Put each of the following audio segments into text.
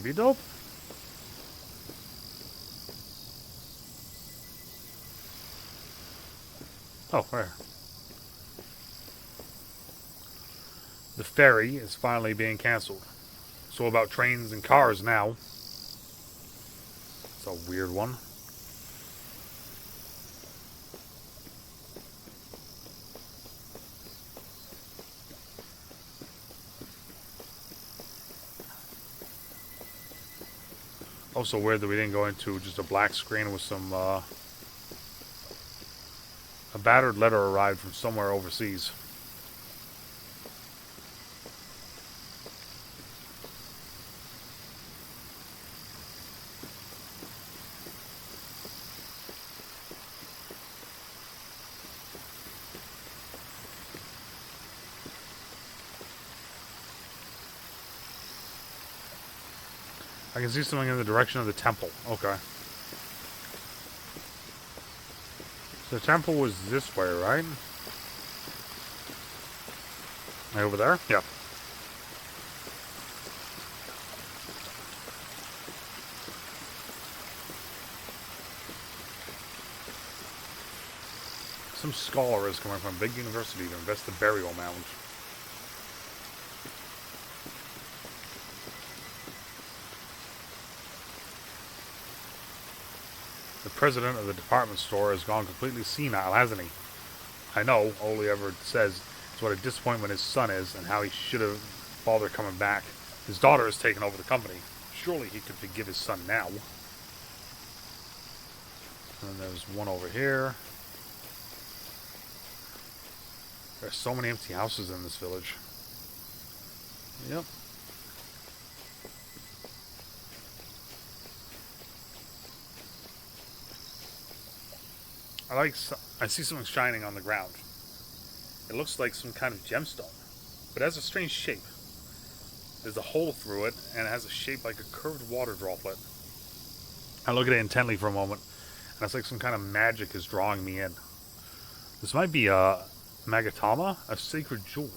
Maybe dope? Oh, where? The ferry is finally being cancelled. So about trains and cars now. It's a weird one. Also weird that we didn't go into just a black screen with some, a battered letter arrived from somewhere overseas. I can see something in the direction of the temple. Okay. So the temple was this way, right? Right over there? Yeah. Some scholar is coming from a big university to invest the burial mound. The president of the department store has gone completely senile, hasn't he? I know, all he ever says is what a disappointment his son is and how he should have bothered coming back. His daughter has taken over the company. Surely he could forgive his son now. And there's one over here. There's so many empty houses in this village. Yep. I see something shining on the ground. It looks like some kind of gemstone, but it has a strange shape. There's a hole through it, and it has a shape like a curved water droplet. I look at it intently for a moment, and it's like some kind of magic is drawing me in. This might be a Magatama, a sacred jewel.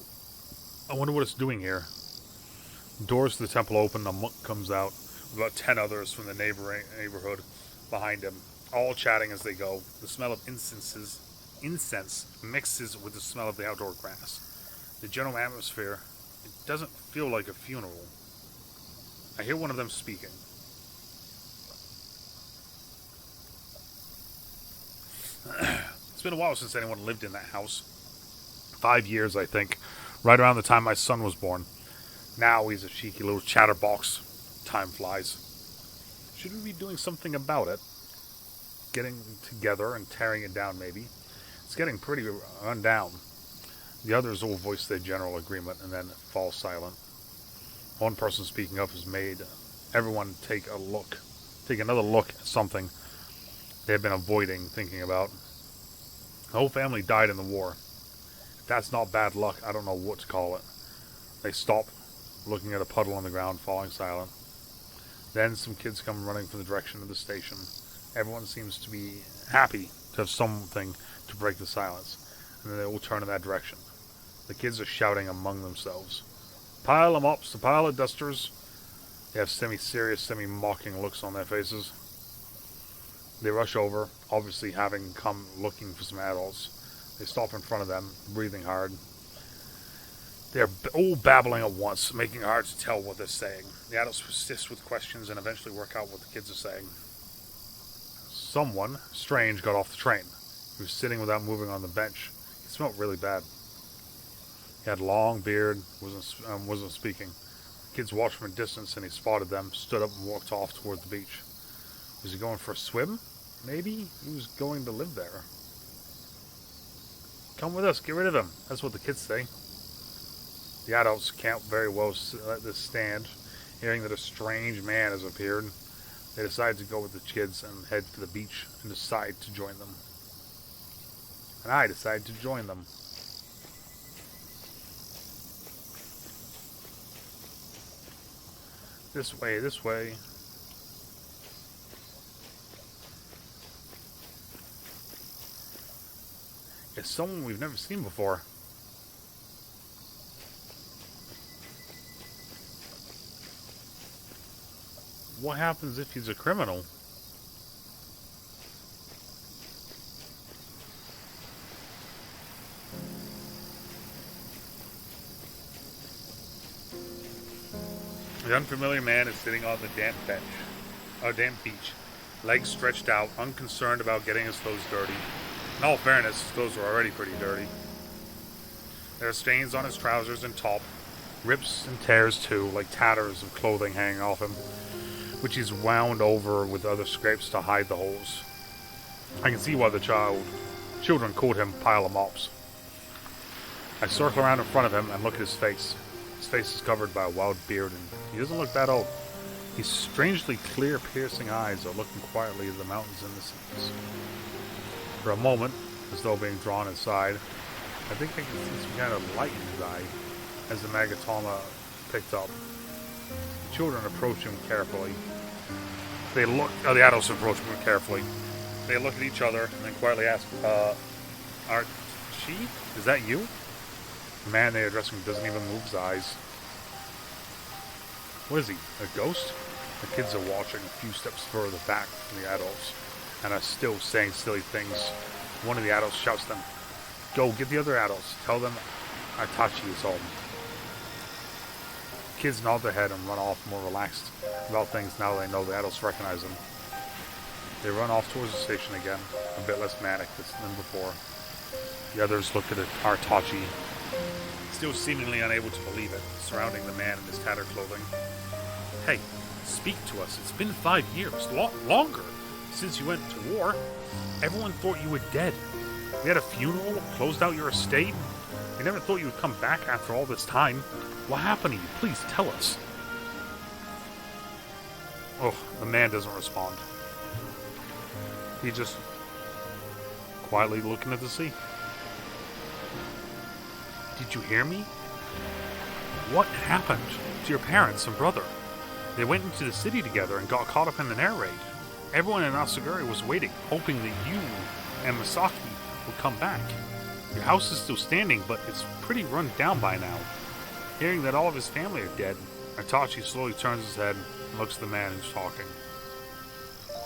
I wonder what it's doing here. Doors to the temple open, a monk comes out, with about 10 others from the neighborhood behind him, all chatting as they go. The smell of incense mixes with the smell of the outdoor grass. The general atmosphere, it doesn't feel like a funeral. I hear one of them speaking. It's been a while since anyone lived in that house. 5 years, I think. Right around the time my son was born. Now he's a cheeky little chatterbox. Time flies. Should we be doing something about it? Getting together and tearing it down, maybe. It's getting pretty run down. The others all voice their general agreement and then fall silent. One person speaking up has made everyone take another look at something they have been avoiding thinking about. The whole family died in the war. If that's not bad luck, I don't know what to call it. They stop, looking at a puddle on the ground, falling silent. Then some kids come running from the direction of the station. Everyone seems to be happy to have something to break the silence, and then they all turn in that direction. The kids are shouting among themselves. Pile 'em up, so pile of dusters. They have semi-serious, semi-mocking looks on their faces. They rush over, obviously having come looking for some adults. They stop in front of them, breathing hard. They're all babbling at once, making it hard to tell what they're saying. The adults persist with questions and eventually work out what the kids are saying. Someone strange got off the train. He was sitting without moving on the bench. He smelled really bad. He had a long beard, wasn't speaking. The kids watched from a distance and he spotted them, stood up and walked off toward the beach. Was he going for a swim? Maybe he was going to live there. Come with us, get rid of him. That's what the kids say. The adults can't very well let this stand. Hearing that a strange man has appeared, they decide to go with the kids and head to the beach and decide to join them. And I decide to join them. This way, this way. It's someone we've never seen before. what happens if he's a criminal? The unfamiliar man is sitting on the damp beach, legs stretched out, unconcerned about getting his clothes dirty. In all fairness, his clothes were already pretty dirty. There are stains on his trousers and top, rips and tears too, like tatters of clothing hanging off him, which he's wound over with other scrapes to hide the holes. I can see why the children called him Pile of Mops. I circle around in front of him and look at his face. His face is covered by a wild beard, and he doesn't look that old. His strangely clear, piercing eyes are looking quietly at the mountains and the seas. For a moment, as though being drawn inside, I think I can see some kind of light in his eye as the Magatama picked up. The children approach him carefully. The adults approach him carefully. They look at each other and then quietly ask, Archie? Is that you? The man they are addressing doesn't even move his eyes. What is he, a ghost? The kids are watching a few steps further back from the adults and are still saying silly things. One of the adults shouts to them, "Go, get the other adults. Tell them Itachi is home." Kids nod their head and run off, more relaxed about things now they know the adults recognize them. They run off towards the station again, a bit less manic than before. The others look at Itachi, still seemingly unable to believe it, surrounding the man in his tattered clothing. "Hey, speak to us. It's been 5 years, longer, since you went to war. Everyone thought you were dead. We had a funeral, closed out your estate. We never thought you would come back after all this time. What happened to you? Please tell us." Oh, the man doesn't respond. He just quietly looking at the sea. "Did you hear me? What happened to your parents and brother? They went into the city together and got caught up in an air raid. Everyone in Asaguri was waiting, hoping that you and Masaki would come back. Your house is still standing, but it's pretty run down by now. Hearing that all of his family are dead, Itachi slowly turns his head and looks at the man who's talking.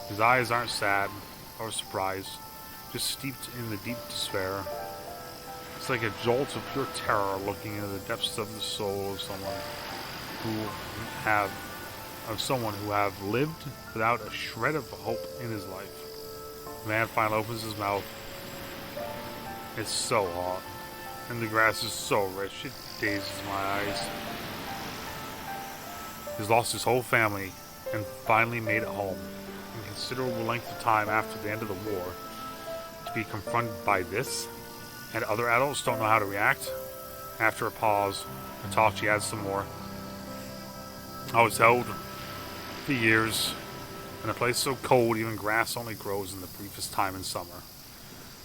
His eyes aren't sad or surprised, just steeped in the deep despair. It's like a jolt of pure terror looking into the depths of the soul of someone who have lived without a shred of hope in his life. The man finally opens his mouth. It's so hot, and the grass is so rich, it dazes my eyes. He's lost his whole family and finally made it home, in considerable length of time after the end of the war. To be confronted by this, and other adults don't know how to react. After a pause, Itachi adds some more. I was held for years in a place so cold even grass only grows in the briefest time in summer.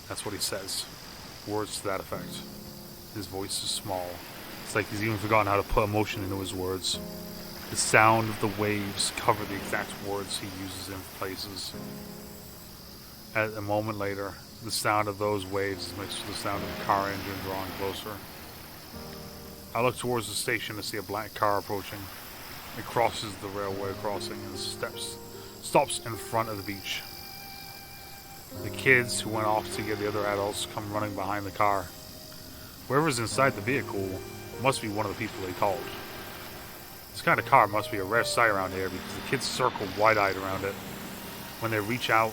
That's what he says. Words to that effect. His voice is small. It's like he's even forgotten how to put emotion into his words. The sound of the waves cover the exact words he uses in places. A moment later, the sound of those waves is mixed with the sound of a car engine drawing closer. I look towards the station to see a black car approaching. It crosses the railway crossing and stops in front of the beach. The kids who went off to get the other adults come running behind the car. Whoever's inside the vehicle must be one of the people they called. This kind of car must be a rare sight around here because the kids circle wide-eyed around it. When they reach out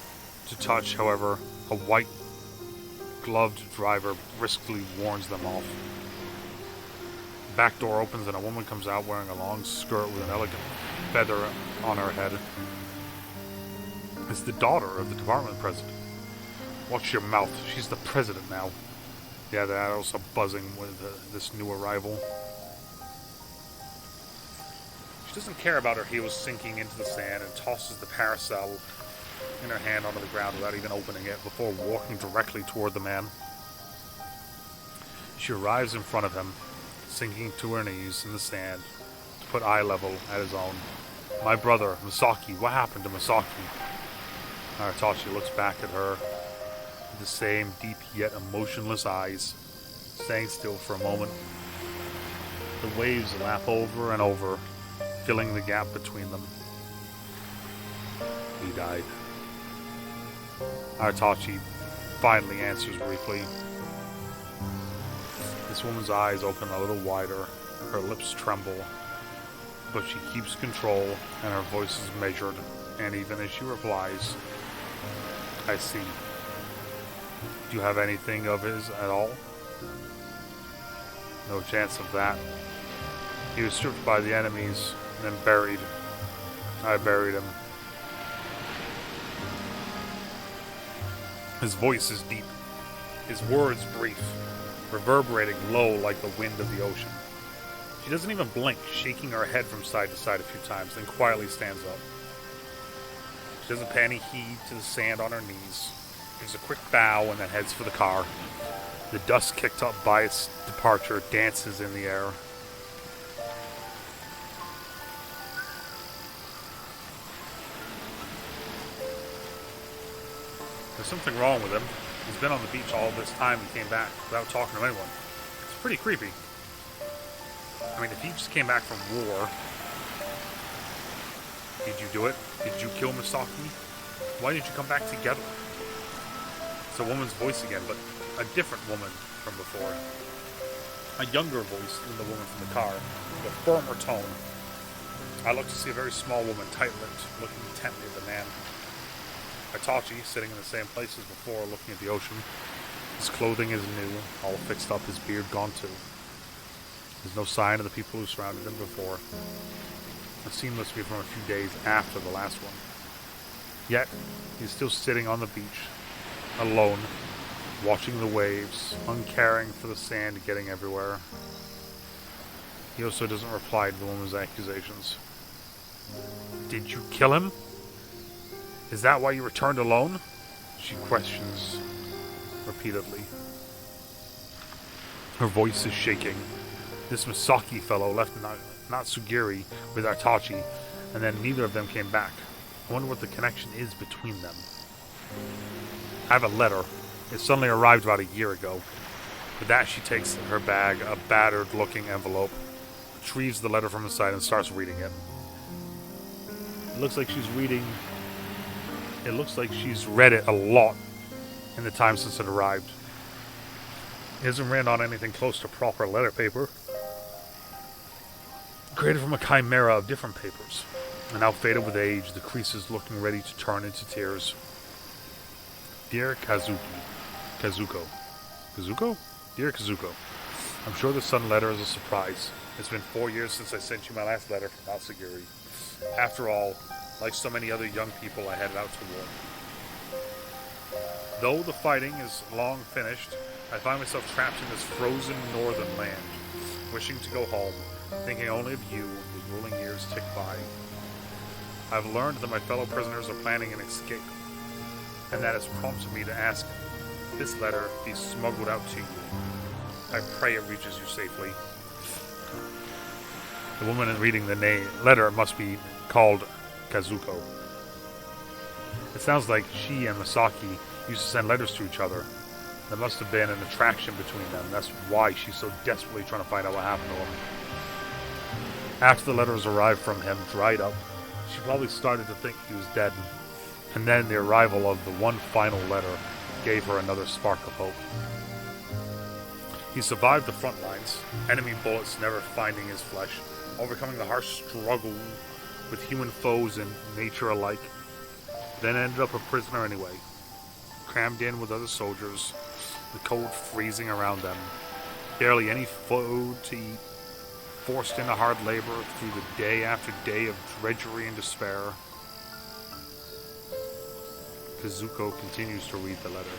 to touch, however, a white-gloved driver briskly warns them off. The back door opens and a woman comes out wearing a long skirt with an elegant feather on her head. It's the daughter of the department president. Watch your mouth. She's the president now. Yeah, the adults are buzzing with this new arrival. She doesn't care about her heels sinking into the sand and tosses the parasol in her hand onto the ground without even opening it before walking directly toward the man. She arrives in front of him, sinking to her knees in the sand to put eye level at his own. "My brother, Masaki. What happened to Masaki?" Itachi looks back at her with the same deep yet emotionless eyes, staying still for a moment. The waves lap over and over, filling the gap between them. He died. Artachi finally answers briefly. This woman's eyes open a little wider, her lips tremble, but she keeps control and her voice is measured, and even as she replies, I see. Do you have anything of his at all? No chance of that. He was stripped by the enemies and then buried. I buried him. His voice is deep, his words brief, reverberating low like the wind of the ocean. She doesn't even blink, shaking her head from side to side a few times, then quietly stands up. She doesn't pay any heed to the sand on her knees, gives a quick bow and then heads for the car. The dust kicked up by its departure dances in the air. There's something wrong with him. He's been on the beach all this time and came back without talking to anyone. It's pretty creepy. I mean, if he just came back from war... Did you do it? Did you kill Misaki? Why did you come back together? It's a woman's voice again, but a different woman from before. A younger voice than the woman from the car, with a firmer tone. I look to see a very small woman, tight-lipped, looking intently at the man. Artachi, sitting in the same place as before, looking at the ocean. His clothing is new, all fixed up, his beard gone too. There's no sign of the people who surrounded him before. The scene must be from a few days after the last one. Yet, he's still sitting on the beach, alone, watching the waves, uncaring for the sand getting everywhere. He also doesn't reply to the woman's accusations. Did you kill him? Is that why you returned alone? She questions repeatedly. Her voice is shaking. This Misaki fellow left Natsugiri with Artachi, and then neither of them came back. I wonder what the connection is between them. I have a letter. It suddenly arrived about a year ago. With that, she takes her bag, a battered-looking envelope, retrieves the letter from inside, and starts reading it. It looks like she's read it a lot in the time since it arrived. It isn't written on anything close to proper letter paper. Created from a chimera of different papers, and now faded with age, the creases looking ready to turn into tears. Dear Kazuko? Dear Kazuko, I'm sure the sudden letter is a surprise. It's been 4 years since I sent you my last letter from Natsugiri. After all, like so many other young people, I headed out to war. Though the fighting is long finished, I find myself trapped in this frozen northern land, wishing to go home, thinking only of you as rolling years tick by. I've learned that my fellow prisoners are planning an escape, and that has prompted me to ask this letter be smuggled out to you. I pray it reaches you safely. The woman reading the letter must be called Kazuko. It sounds like she and Misaki used to send letters to each other. There must have been an attraction between them. That's why she's so desperately trying to find out what happened to him. After the letters arrived from him dried up, she probably started to think he was dead. And then the arrival of the one final letter gave her another spark of hope. He survived the front lines, enemy bullets never finding his flesh, overcoming the harsh struggle with human foes and nature alike, then ended up a prisoner anyway, crammed in with other soldiers, the cold freezing around them, barely any food to eat, forced into hard labor through the day after day of drudgery and despair. Kazuko continues to read the letter.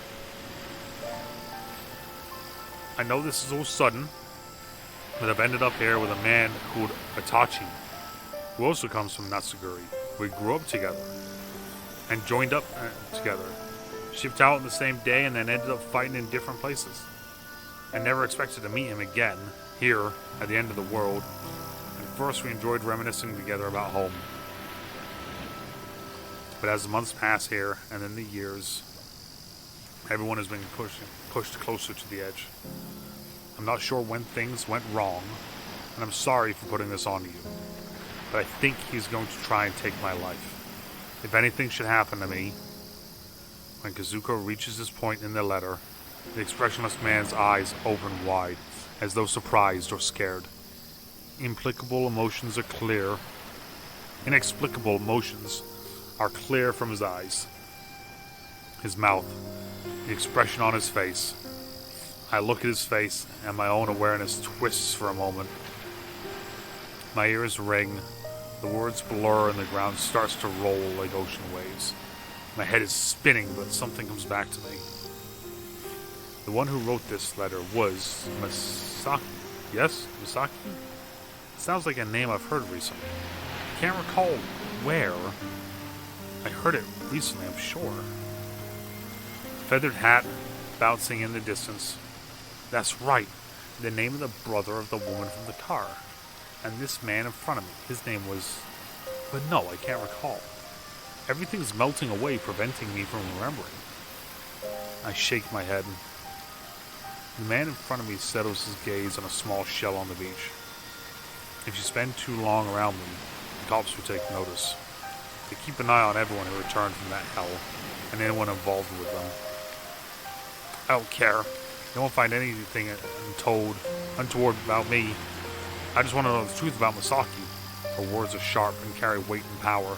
I know this is all sudden, but I've ended up here with a man called Artachi, who also comes from Natsugiri. We grew up together and joined up together, shipped out on the same day, and then ended up fighting in different places. I never expected to meet him again, here, at the end of the world, and first we enjoyed reminiscing together about home. But as the months pass here, and then the years, everyone has been pushed closer to the edge. I'm not sure when things went wrong, and I'm sorry for putting this on you, but I think he's going to try and take my life. If anything should happen to me, when Kazuko reaches this point in the letter, the expressionless man's eyes open wide, as though surprised or scared. Inexplicable emotions are clear from his eyes, his mouth, the expression on his face. I look at his face, and my own awareness twists for a moment. My ears ring, the words blur, and the ground starts to roll like ocean waves. My head is spinning, but something comes back to me. The one who wrote this letter was Masaki. Yes? Masaki? Sounds like a name I've heard recently. I can't recall where. I heard it recently, I'm sure. Feathered hat bouncing in the distance. That's right. The name of the brother of the woman from the car. And this man in front of me. His name was... But no, I can't recall. Everything's melting away, preventing me from remembering. I shake my head. The man in front of me settles his gaze on a small shell on the beach. If you spend too long around them, the cops will take notice. They keep an eye on everyone who returned from that hell, and anyone involved with them. I don't care. They won't find anything untoward about me. I just want to know the truth about Masaki. Her words are sharp and carry weight and power.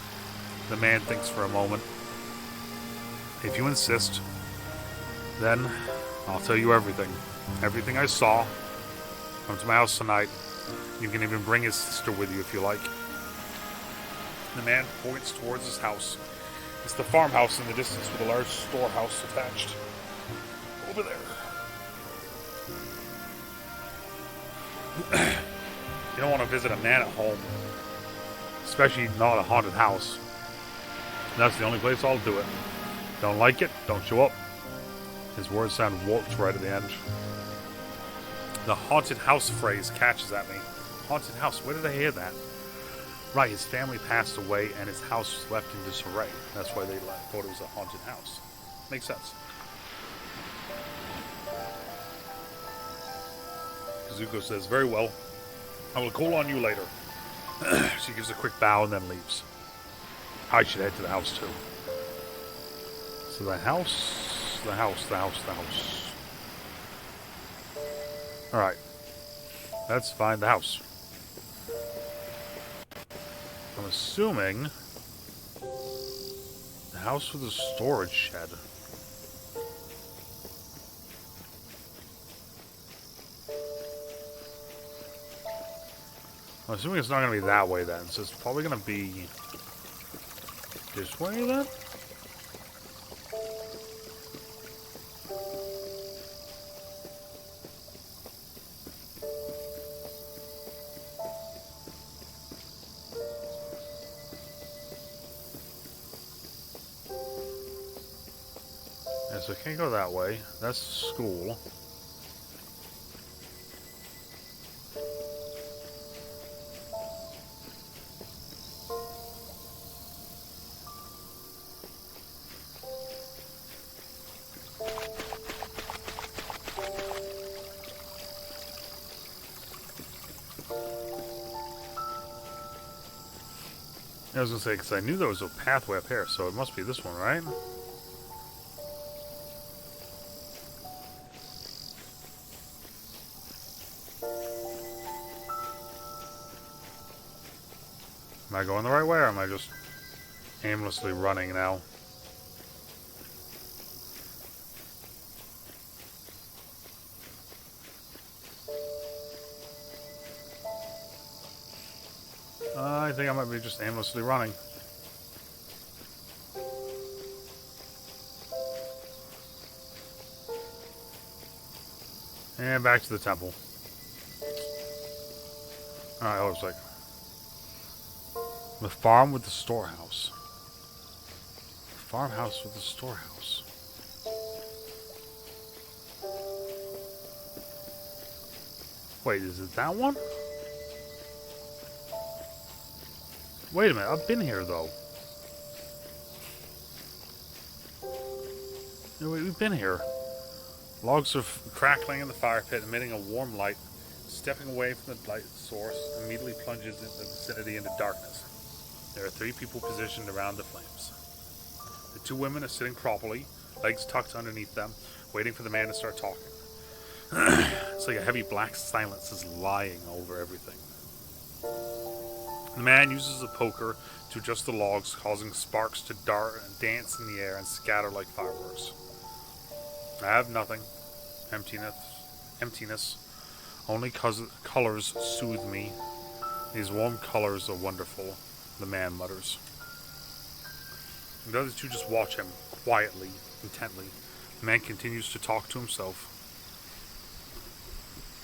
The man thinks for a moment. If you insist, then I'll tell you everything. Everything I saw. Come to my house tonight. You can even bring his sister with you if you like. The man points towards his house. It's the farmhouse in the distance with a large storehouse attached. Over there. You don't want to visit a man at home. Especially not a haunted house. That's the only place I'll do it. Don't like it? Don't show up. His words sound warped right at the end. The haunted house phrase catches at me. Haunted house, where did I hear that? Right, his family passed away and his house was left in disarray. That's why they thought it was a haunted house. Makes sense. Kazuko says, very well. I will call on you later. She gives a quick bow and then leaves. I should head to the house too. So the house. Alright. Let's find the house. I'm assuming the house with a storage shed. I'm assuming it's not going to be that way then, so it's probably going to be this way then? Yeah, so I can't go that way. That's school. I was going to say, because I knew there was a pathway up here, so it must be this one, right? Am I going the right way, or am I just aimlessly running now? I think I might be just aimlessly running. And back to the temple. Alright, I was like... The farm with the storehouse. The farmhouse with the storehouse. Wait, is it that one? Wait a minute, I've been here though. No, wait, we've been here. Logs are crackling in the fire pit, emitting a warm light. Stepping away from the light source immediately plunges into the vicinity into darkness. There are 3 people positioned around the flames. Two women are sitting properly, legs tucked underneath them, waiting for the man to start talking. It's like a heavy black silence is lying over everything. The man uses a poker to adjust the logs, causing sparks to dart and dance in the air and scatter like fireworks. I have nothing. Emptiness. Only colors soothe me. These warm colors are wonderful, the man mutters. The other two just watch him, quietly, intently. The man continues to talk to himself.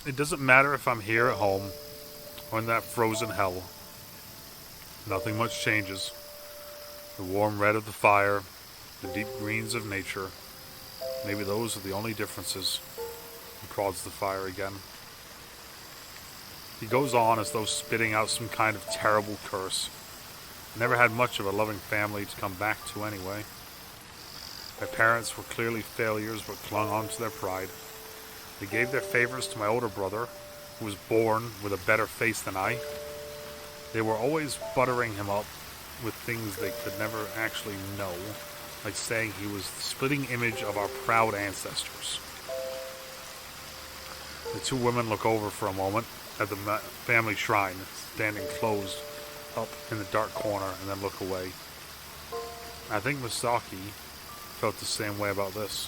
It doesn't matter if I'm here at home or in that frozen hell. Nothing much changes. The warm red of the fire, the deep greens of nature. Maybe those are the only differences. He prods the fire again. He goes on as though spitting out some kind of terrible curse. I never had much of a loving family to come back to anyway. My parents were clearly failures but clung on to their pride. They gave their favors to my older brother, who was born with a better face than I. They were always buttering him up with things they could never actually know, like saying he was the splitting image of our proud ancestors. The two women look over for a moment at the family shrine, standing closed up in the dark corner, and then look away. I think Misaki felt the same way about this.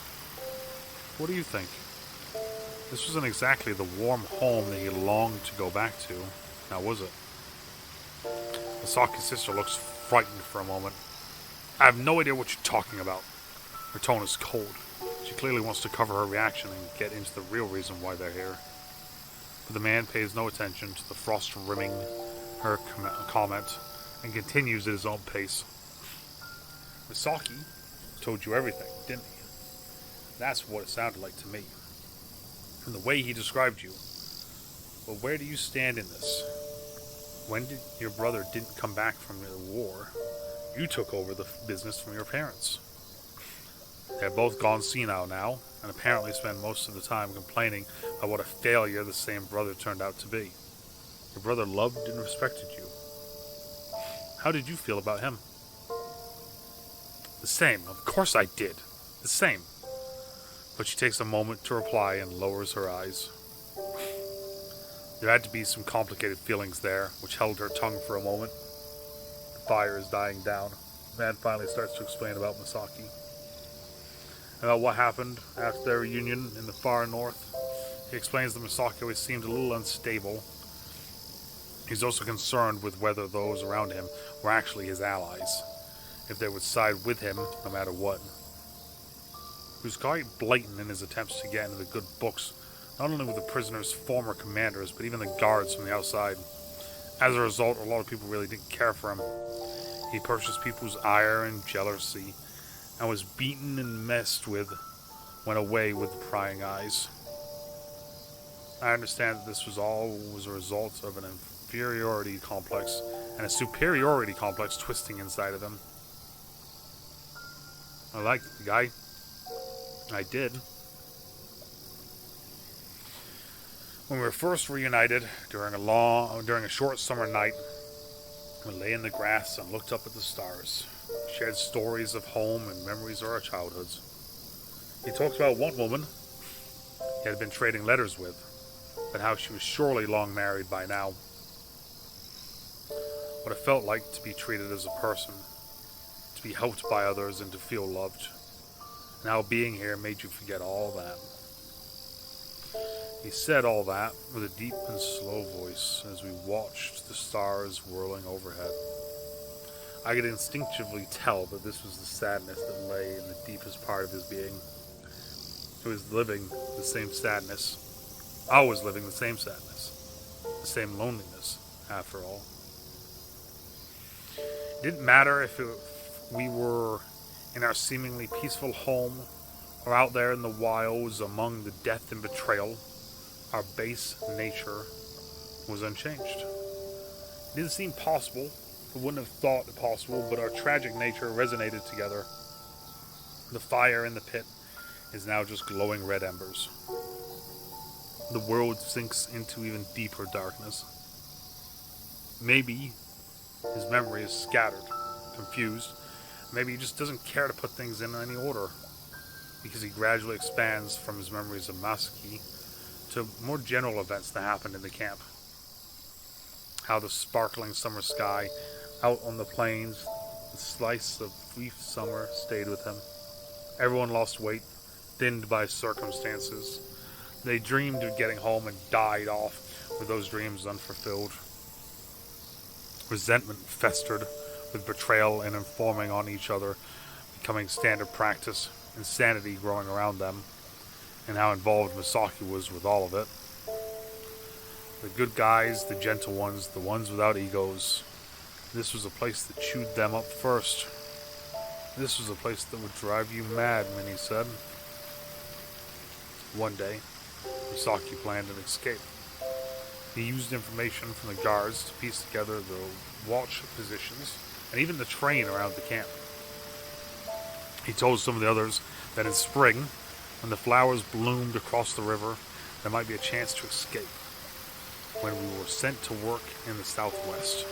What do you think? This wasn't exactly the warm home that he longed to go back to, now was it? Misaki's sister looks frightened for a moment. I have no idea what you're talking about. Her tone is cold. She clearly wants to cover her reaction and get into the real reason why they're here. But the man pays no attention to the frost rimming her comment and continues at his own pace. Misaki told you everything, didn't he? That's what it sounded like to me. From the way he described you. But where do you stand in this? When did your brother didn't come back from the war, you took over the business from your parents. They're both gone senile now, and apparently spend most of the time complaining about what a failure the same brother turned out to be. Your brother loved and respected you. How did you feel about him? The same. Of course I did. The same. But she takes a moment to reply and lowers her eyes. There had to be some complicated feelings there, which held her tongue for a moment. The fire is dying down. The man finally starts to explain about Misaki. About what happened after their reunion in the far north. He explains that Misaki always seemed a little unstable. He's also concerned with whether those around him were actually his allies, if they would side with him no matter what. He was quite blatant in his attempts to get into the good books, not only with the prisoners' former commanders, but even the guards from the outside. As a result, a lot of people really didn't care for him. He purchased people's ire and jealousy, and was beaten and messed with, went away with the prying eyes. I understand that this was a result of an inferiority complex and a superiority complex twisting inside of him. I liked the guy. I did. When we were first reunited during a short summer night, we lay in the grass and looked up at the stars, shared stories of home and memories of our childhoods. He talked about one woman he had been trading letters with, and how she was surely long married by now. What it felt like to be treated as a person, to be helped by others and to feel loved, and how being here made you forget all that. He said all that with a deep and slow voice as we watched the stars whirling overhead. I could instinctively tell that this was the sadness that lay in the deepest part of his being. He was living the same sadness. I was living the same sadness. The same loneliness, after all. It didn't matter if we were in our seemingly peaceful home or out there in the wilds among the death and betrayal. Our base nature was unchanged. It didn't seem possible. We wouldn't have thought it possible, but our tragic nature resonated together. The fire in the pit is now just glowing red embers. The world sinks into even deeper darkness. Maybe his memory is scattered, confused, Maybe he just doesn't care to put things in any order, because he gradually expands from his memories of Husky to more general events that happened in the camp. How the sparkling summer sky out on the plains, the slice of brief summer stayed with him. Everyone lost weight, thinned by circumstances. They dreamed of getting home and died off with those dreams unfulfilled. Resentment festered, with betrayal and informing on each other becoming standard practice, insanity growing around them, and how involved Misaki was with all of it. The good guys, the gentle ones, the ones without egos. This was a place that chewed them up first. This was a place that would drive you mad, Minnie said. One day, Misaki planned an escape. He used information from the guards to piece together the watch positions and even the train around the camp. He told some of the others that in spring, when the flowers bloomed across the river, there might be a chance to escape, when we were sent to work in the southwest.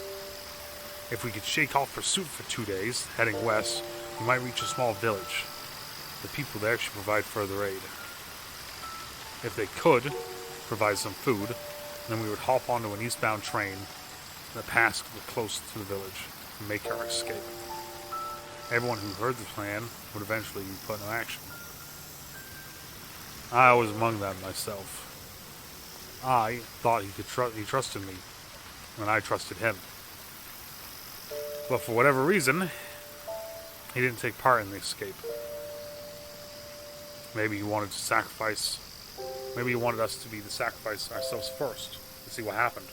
If we could shake off pursuit for 2 days, heading west, we might reach a small village. The people there should provide further aid. If they could provide some food, then we would hop onto an eastbound train that passed close to the village and make our escape. Everyone who heard the plan would eventually be put into action. I was among them myself. I thought he trusted me, and I trusted him. But for whatever reason, he didn't take part in the escape. Maybe he wanted us to be the sacrifice ourselves first, to see what happened.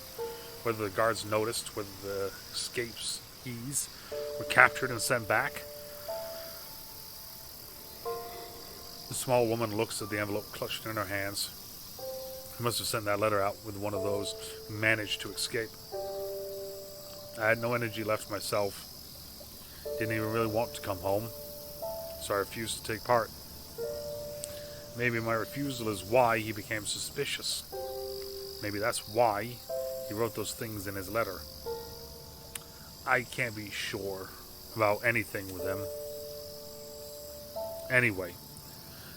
Whether the guards noticed, whether the escapees were captured and sent back. The small woman looks at the envelope clutched in her hands. He must have sent that letter out with one of those who managed to escape. I had no energy left myself. Didn't even really want to come home, so I refused to take part. Maybe my refusal is why he became suspicious. Maybe that's why he wrote those things in his letter. I can't be sure about anything with him. Anyway,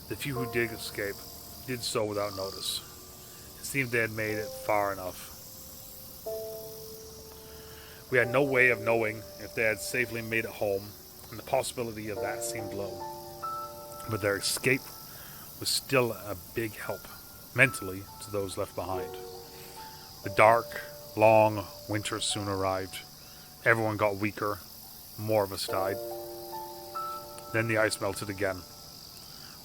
the few who did escape did so without notice. It seemed they had made it far enough. We had no way of knowing if they had safely made it home, and the possibility of that seemed low. But their escape was still a big help, mentally, to those left behind. The dark, long winter soon arrived. Everyone got weaker. More of us died. Then the ice melted again,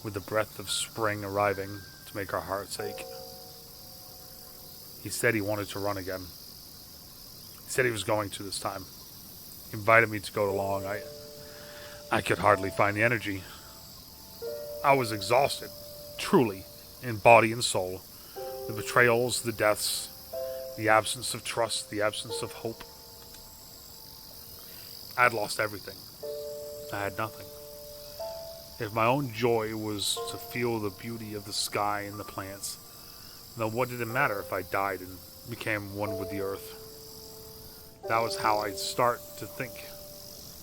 with the breath of spring arriving to make our hearts ache. He said he wanted to run again. He said he was going to this time. He invited me to go along. I could hardly find the energy. I was exhausted, truly, in body and soul. The betrayals, the deaths, the absence of trust, the absence of hope. I had lost everything. I had nothing. If my own joy was to feel the beauty of the sky and the plants, then what did it matter if I died and became one with the earth? That was how I'd start to think.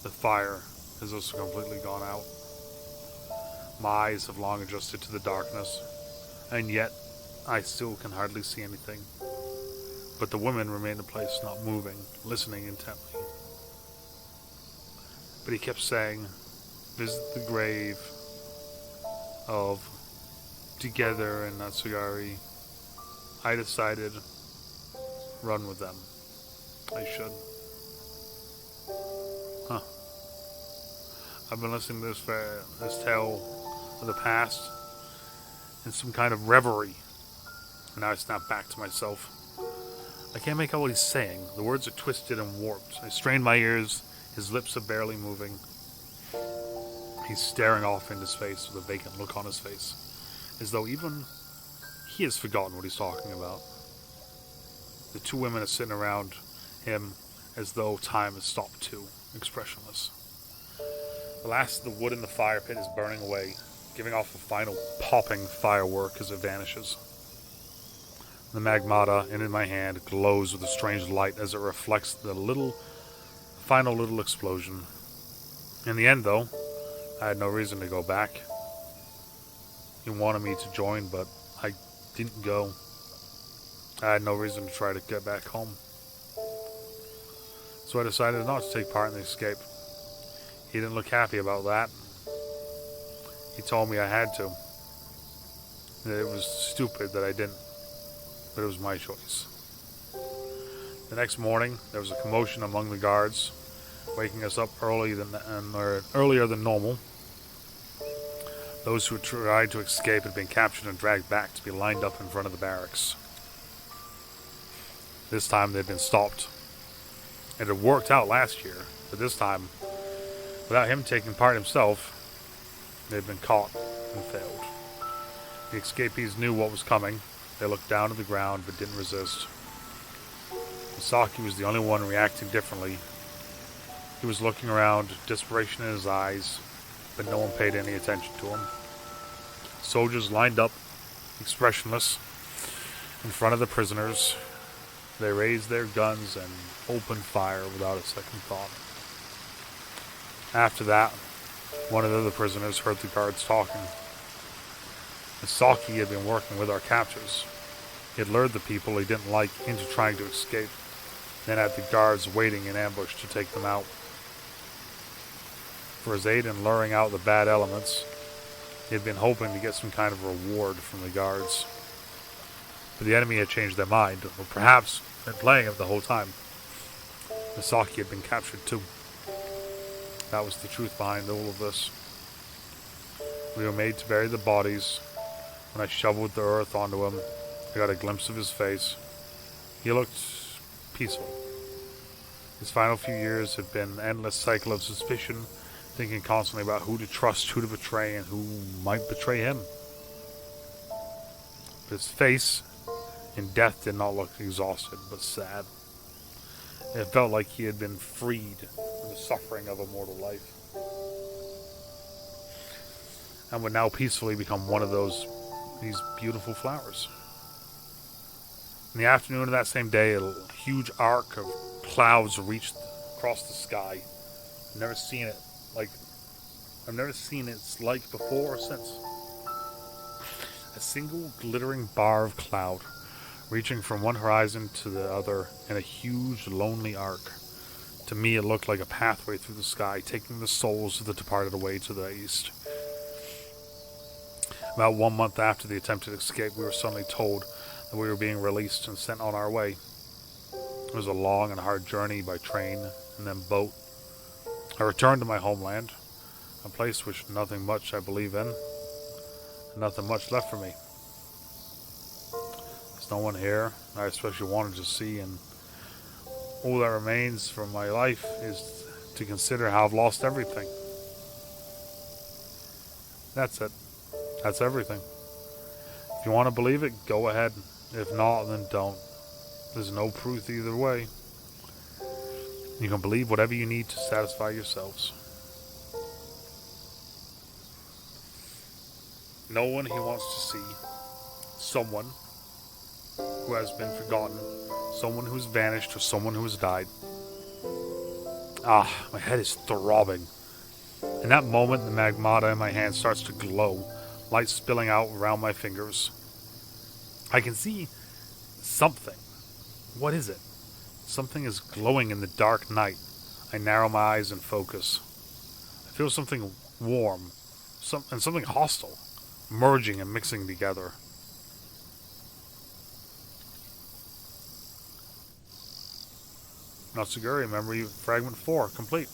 The fire has also completely gone out. My eyes have long adjusted to the darkness, and yet I still can hardly see anything. But the women remain in place, not moving, listening intently. But he kept saying, visit the grave of Together and Natsugari. I decided, run with them. I should. I've been listening to this tale of the past in some kind of reverie. And now I snap back to myself. I can't make out what he's saying. The words are twisted and warped. I strain my ears. His lips are barely moving. He's staring off into space with a vacant look on his face, as though even he has forgotten what he's talking about. The two women are sitting around him as though time has stopped too, expressionless. The last of the wood in the fire pit is burning away, giving off a final popping firework as it vanishes. The magmata in my hand glows with a strange light as it reflects the final little explosion. In the end, though, I had no reason to go back. He wanted me to join, but I didn't go. I had no reason to try to get back home. So I decided not to take part in the escape. He didn't look happy about that. He told me I had to. That it was stupid that I didn't. But it was my choice. The next morning, there was a commotion among the guards, waking us up earlier than normal. Those who had tried to escape had been captured and dragged back to be lined up in front of the barracks. This time they'd been stopped. It had worked out last year, but this time, without him taking part himself, they'd been caught and failed. The escapees knew what was coming. They looked down to the ground but didn't resist. Husky was the only one reacting differently. He was looking around, desperation in his eyes, but no one paid any attention to him. Soldiers lined up, expressionless, in front of the prisoners. They raised their guns and opened fire without a second thought. After that, one of the other prisoners heard the guards talking. Husky had been working with our captors. He had lured the people he didn't like into trying to escape, then had the guards waiting in ambush to take them out. For his aid in luring out the bad elements, he had been hoping to get some kind of reward from the guards. But the enemy had changed their mind, or perhaps been playing him the whole time. Husky had been captured too. That was the truth behind all of this. We were made to bury the bodies. When I shoveled the earth onto him, I got a glimpse of his face. He looked peaceful. His final few years had been an endless cycle of suspicion, thinking constantly about who to trust, who to betray, and who might betray him. But his face in death did not look exhausted, but sad. It felt like he had been freed from the suffering of a mortal life, and would now peacefully become one of these beautiful flowers. In the afternoon of that same day, a huge arc of clouds reached across the sky. I've never seen it like before or since. A single glittering bar of cloud, reaching from one horizon to the other in a huge, lonely arc. To me, it looked like a pathway through the sky, taking the souls of the departed away to the east. About 1 month after the attempted escape, we were suddenly told that we were being released and sent on our way. It was a long and hard journey by train and then boat. I returned to my homeland, a place which nothing much I believe in, and nothing much left for me. There's no one here I especially wanted to see, and all that remains from my life is to consider how I've lost everything. That's it. That's everything. If you want to believe it, go ahead. If not, then don't. There's no proof either way. You can believe whatever you need to satisfy yourselves. No one he wants to see. Someone who has been forgotten. Someone who's vanished or someone who has died. My head is throbbing. In that moment, the magmata in my hand starts to glow, light spilling out around my fingers. I can see something. What is it? Something is glowing in the dark night. I narrow my eyes and focus. I feel something warm, and something hostile, merging and mixing together. Natsuguri, Memory Fragment 4, complete.